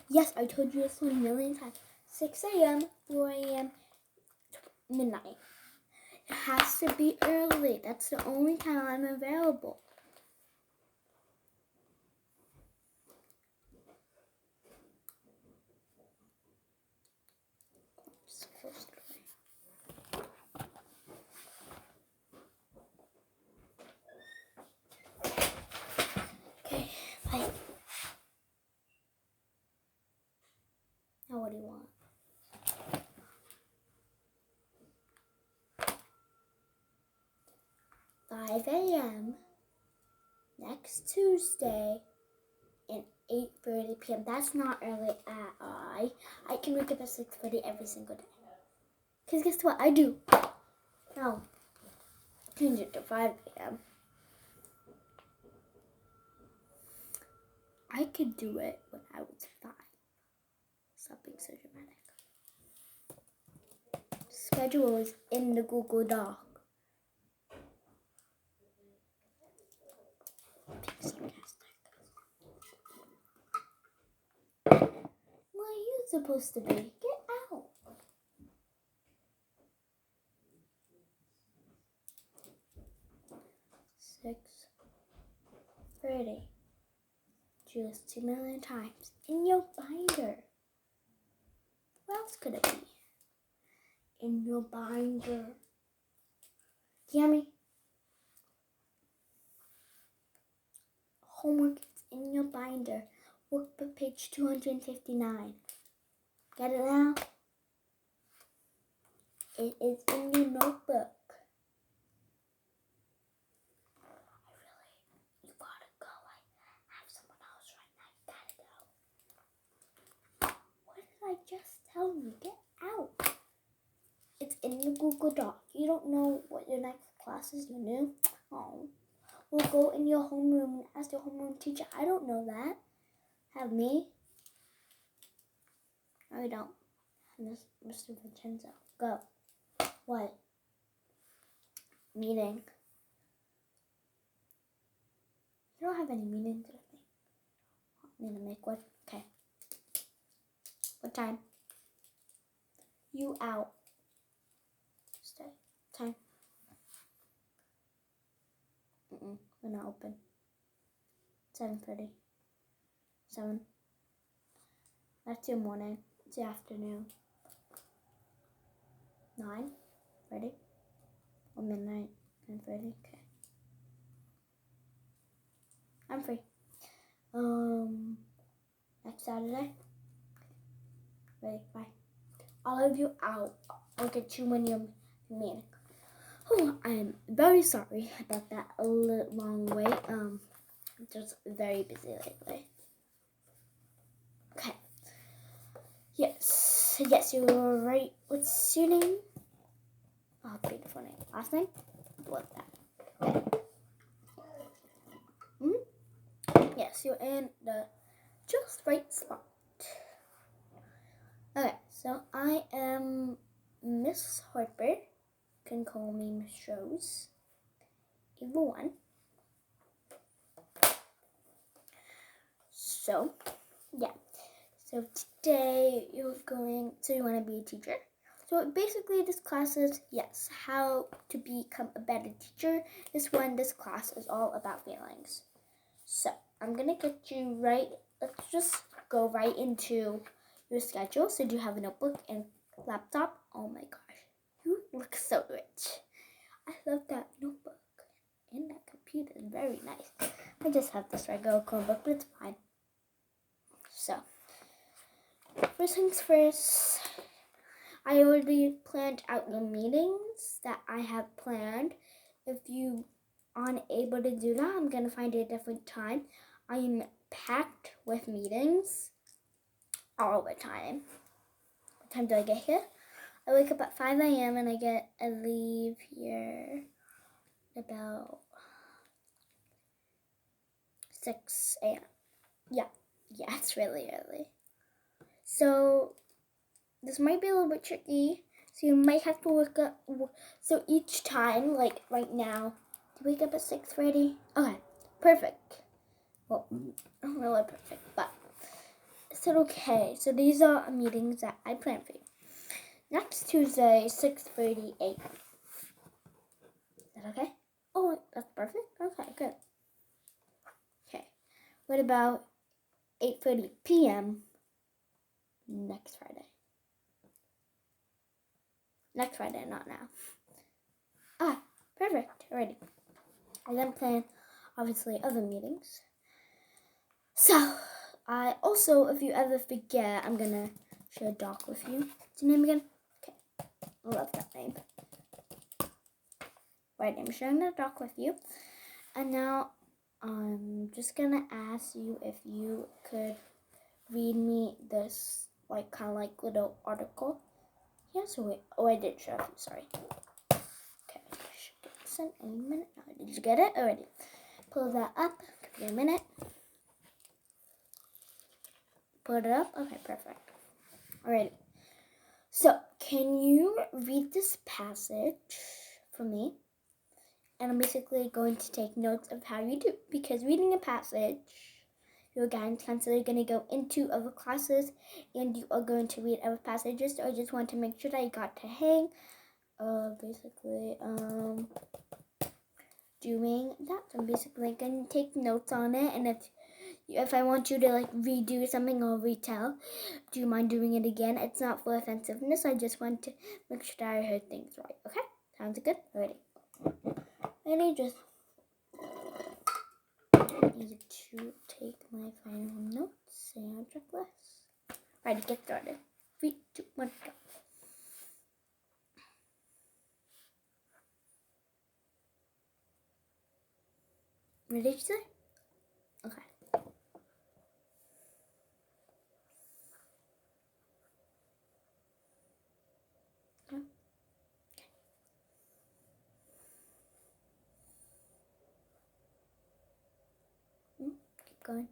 Yes, I told you this 1 million times. 6 a.m., 4 a.m., midnight. It has to be early. That's the only time I'm available. Okay, bye. Now what do you want? $5 a.m. next Tuesday and 8:30 p.m. That's not early at all. I can wake up at 6:30 every single day. Because guess what? I do. No. Change it to 5 a.m. I could do it when I was 5. Stop being so dramatic. Schedule is in the Google Doc. Where are you supposed to be? Get out. $6.30. Do this 2 million times in your binder. Where else could it be? In your binder. Hear me? Homework is in your binder. Workbook page 259. Get it now? It is in your notebook. You gotta go. I have someone else right now. You gotta go. What did I just tell you? Get out. It's in the Google Doc. You don't know what your next class is, you knew? Oh. Well, go in your homeroom and ask your homeroom teacher. I don't know that. Have me? No, you don't. Mr. Vincenzo. Go. What? Meeting. You don't have any meetings with me. Want me to make one? Okay. What time? You out. Stay. Time. We're not open. 7:30. 7. That's your morning. It's your afternoon. 9. Ready? Or midnight. 9:30. Okay. I'm free. Next Saturday. Ready? Bye. All of you out. I'll get you when you're meeting. Oh, I'm very sorry about that a little long wait. Just very busy lately. Okay. Yes, you were right. What's your name? Oh, beautiful name. Last name? What's that? Yes, you're in the just right spot. Okay, so I am Miss Harper. You can call me Miss Rose. Either one. So, yeah. So today you want to be a teacher. So basically this class is, yes, how to become a better teacher. This class is all about feelings. So I'm going to get you let's just go right into your schedule. So do you have a notebook and laptop? Oh my gosh, you look so rich. I love that notebook and that computer is very nice. I just have this regular Chromebook, but it's fine. So, first things first, I already planned out the meetings that I have planned. If you aren't able to do that, I'm going to find a different time. I am packed with meetings all the time. What time do I get here? I wake up at 5 a.m. and I leave here about 6 a.m. Yeah, it's really early. So this might be a little bit tricky. So you might have to wake up. So each time, like right now, do you wake up at 6:30? Okay, perfect. Well, not really perfect, but said okay. So these are meetings that I planned for you. Next Tuesday, 6:30 a.m. Is that okay? Oh, that's perfect. Okay, good. Okay. What about 8:30 p.m. next Friday? Next Friday, not now. Ah, perfect. Alrighty. I then plan, obviously, other meetings. So, I also, if you ever forget, I'm gonna share a doc with you. What's your name again? Okay, I love that name. Right, I'm sharing the doc with you. And now, I'm just gonna ask you if you could read me this, like, kind of like little article. Yes, wait. Oh, I did show you. Sorry. Okay, I should get this in any minute. Oh, did you get it already? Pull that up. Give me a minute. Put it up. Okay, perfect. Alright. So, can you read this passage for me? And I'm basically going to take notes of how you do, because reading a passage, your guidance counselor is going to go into other classes, and you are going to read other passages. So I just want to make sure that you got to hang. Basically, doing that. So I'm basically going to take notes on it, and if I want you to like redo something or retell, do you mind doing it again? It's not for offensiveness. I just want to make sure that I heard things right. Okay? Sounds good? Alrighty. Ready? Just need to take my final notes and checklist. Alright, get started. 3, 2, 1, go. Ready to say? Okay. Yeah. Keep going.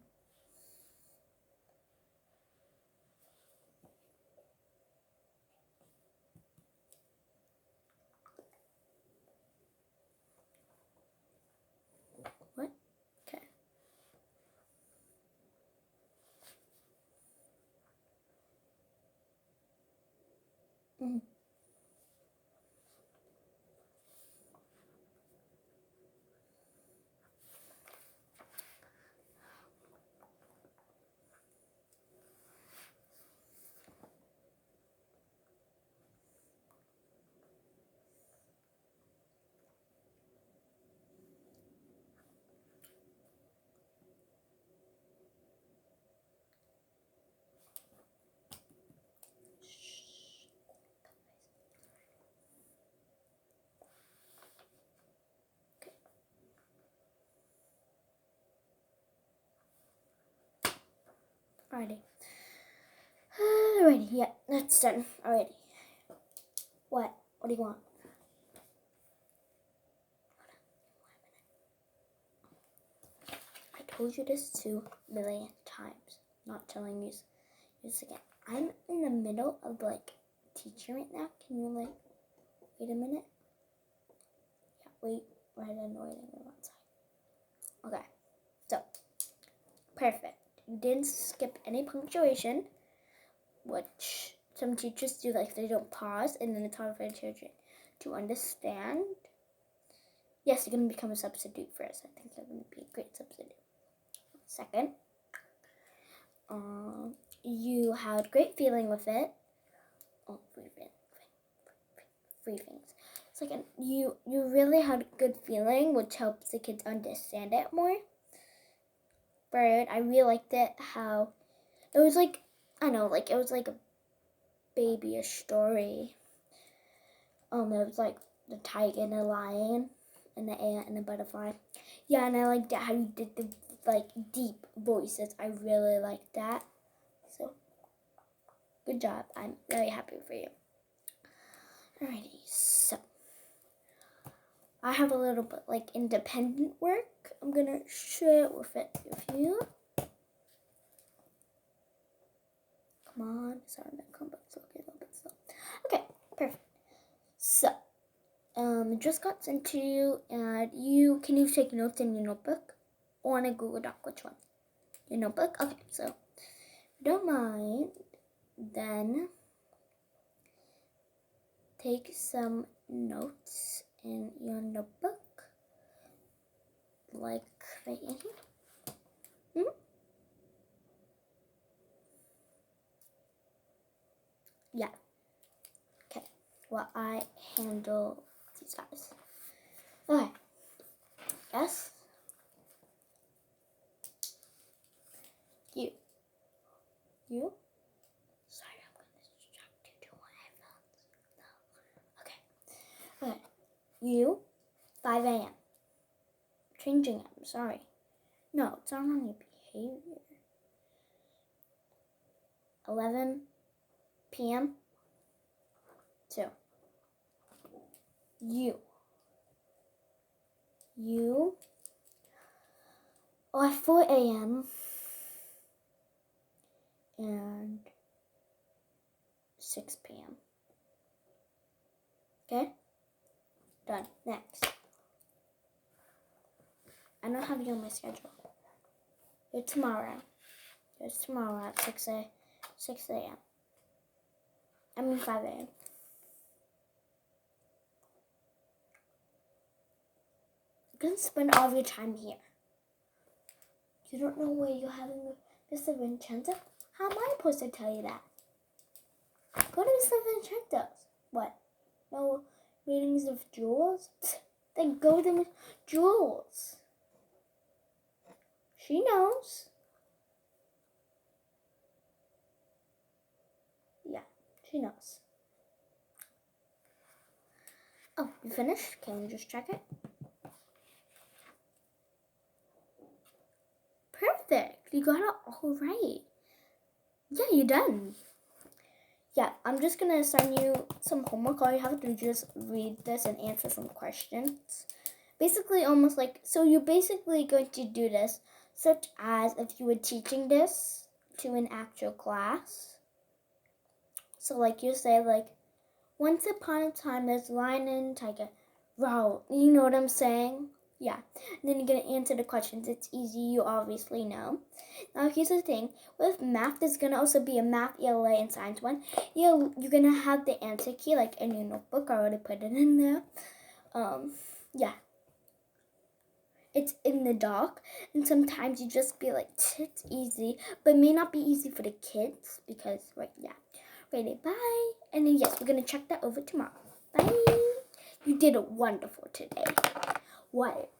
What? Okay. Mm-hmm. Alrighty. Alrighty, yeah, that's done. Alrighty. What? What do you want? I told you this 2,000,000 times. Not telling you this again. I'm in the middle of like teaching right now. Can you like wait a minute? Yeah, wait. Right, annoying outside. Okay. So perfect. You didn't skip any punctuation, which some teachers do. Like they don't pause, and then it's hard for the children to understand. Yes, you're gonna become a substitute first. I think you're gonna be a great substitute. Second, you had great feeling with it. Oh, three things. Second, you really had a good feeling, which helps the kids understand it more. Third, I really liked it how it was like, I know, like it was like a babyish story. It was like the tiger and the lion and the ant and the butterfly. Yeah, and I liked how you did the like deep voices. I really liked that. So good job. I'm very happy for you. Alrighty, so I have a little bit like independent work. I'm gonna share with you. Come on, sorry, I'm gonna come back so okay, a little bit slow. Okay, perfect. So, it just got sent to you, and can you take notes in your notebook or on a Google Doc? Which one? Your notebook. Okay, so don't mind, then take some notes in your notebook, like right in here. Yeah. Okay. Well, I handle these guys. Okay. Yes. You. Sorry, I'm gonna distract you to my headphones. No. Okay. You. 5 a.m. Changing it. I'm sorry. No, it's not on your behavior. 11 p.m. 2. You. At 4 a.m. and 6 p.m. Okay? Done. Next. I don't have you on my schedule. It's tomorrow. It's tomorrow at 6 a.m. I mean 5 a.m. You're going to spend all of your time here. You don't know where you're having Mr. Vincenzo? How am I supposed to tell you that? Go to Mr. Vincenzo's. What? No meetings of Jules? Then go to Jules. She knows. Yeah, she knows. Oh, you finished? Can we just check it? Perfect. You got it all right. Yeah, you're done. Yeah, I'm just going to assign you some homework. All you have to do is just read this and answer some questions. Basically, almost like, so you're basically going to do this, such as if you were teaching this to an actual class. So, like, you say, like, once upon a time, there's lion and tiger. Wow, you know what I'm saying? Yeah. And then you're going to answer the questions. It's easy. You obviously know. Now, here's the thing. With math, there's going to also be a math, ELA, and science one. You're going to have the answer key, like, in your notebook. I already put it in there. Yeah. It's in the dark. And sometimes you just be like, it's easy. But it may not be easy for the kids. Because, right, yeah. Ready, bye. And then, yes, we're going to check that over tomorrow. Bye. You did wonderful today. What?